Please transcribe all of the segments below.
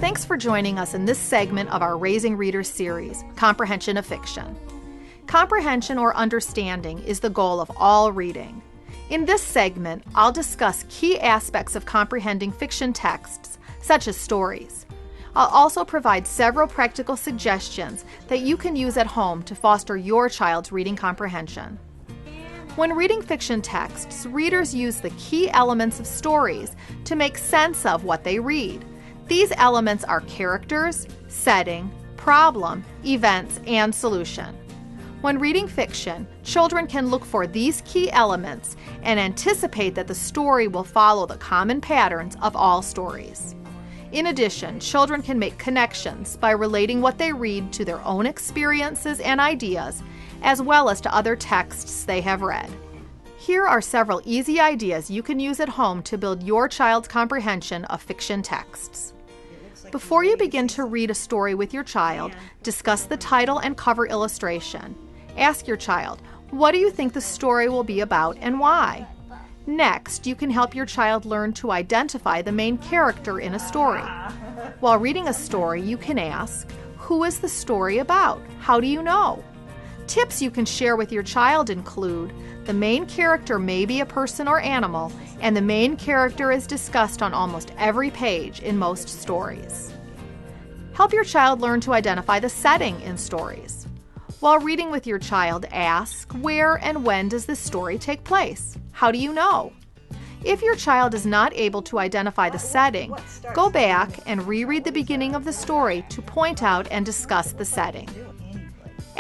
Thanks for joining us in this segment of our Raising Readers series, Comprehension of Fiction. Comprehension or understanding is the goal of all reading. In this segment, I'll discuss key aspects of comprehending fiction texts, such as stories. I'll also provide several practical suggestions that you can use at home to foster your child's reading comprehension. When reading fiction texts, readers use the key elements of stories to make sense of what they read. These elements are characters, setting, problem, events, and solution. When reading fiction, children can look for these key elements and anticipate that the story will follow the common patterns of all stories. In addition, children can make connections by relating what they read to their own experiences and ideas, as well as to other texts they have read. Here are several easy ideas you can use at home to build your child's comprehension of fiction texts. Before you begin to read a story with your child, discuss the title and cover illustration. Ask your child, what do you think the story will be about and why? Next, you can help your child learn to identify the main character in a story. While reading a story, you can ask, who is the story about? How do you know? Tips you can share with your child include, the main character may be a person or animal, and the main character is discussed on almost every page in most stories. Help your child learn to identify the setting in stories. While reading with your child, ask, where and when does this story take place? How do you know? If your child is not able to identify the setting, go back and reread the beginning of the story to point out and discuss the setting.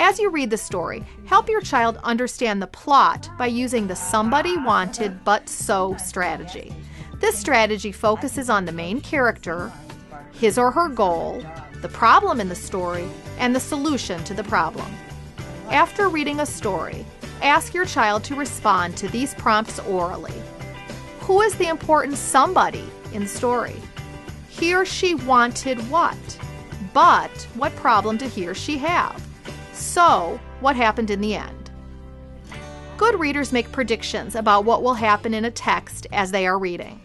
As you read the story, help your child understand the plot by using the somebody wanted but so strategy. This strategy focuses on the main character, his or her goal, the problem in the story, and the solution to the problem. After reading a story, ask your child to respond to these prompts orally. Who is the important somebody in the story? He or she wanted what? But what problem did he or she have? So, what happened in the end? Good readers make predictions about what will happen in a text as they are reading.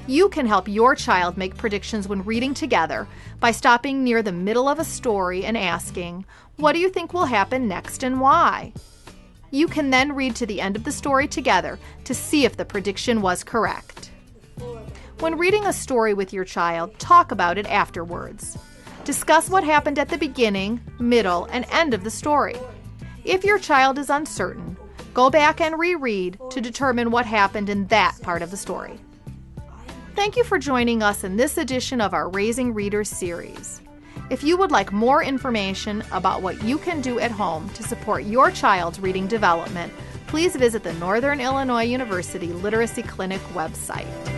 You can help your child make predictions when reading together by stopping near the middle of a story and asking, what do you think will happen next and why? You can then read to the end of the story together to see if the prediction was correct. When reading a story with your child, talk about it afterwards. Discuss what happened at the beginning, middle, and end of the story. If your child is uncertain, go back and reread to determine what happened in that part of the story. Thank you for joining us in this edition of our Raising Readers series. If you would like more information about what you can do at home to support your child's reading development, please visit the Northern Illinois University Literacy Clinic website.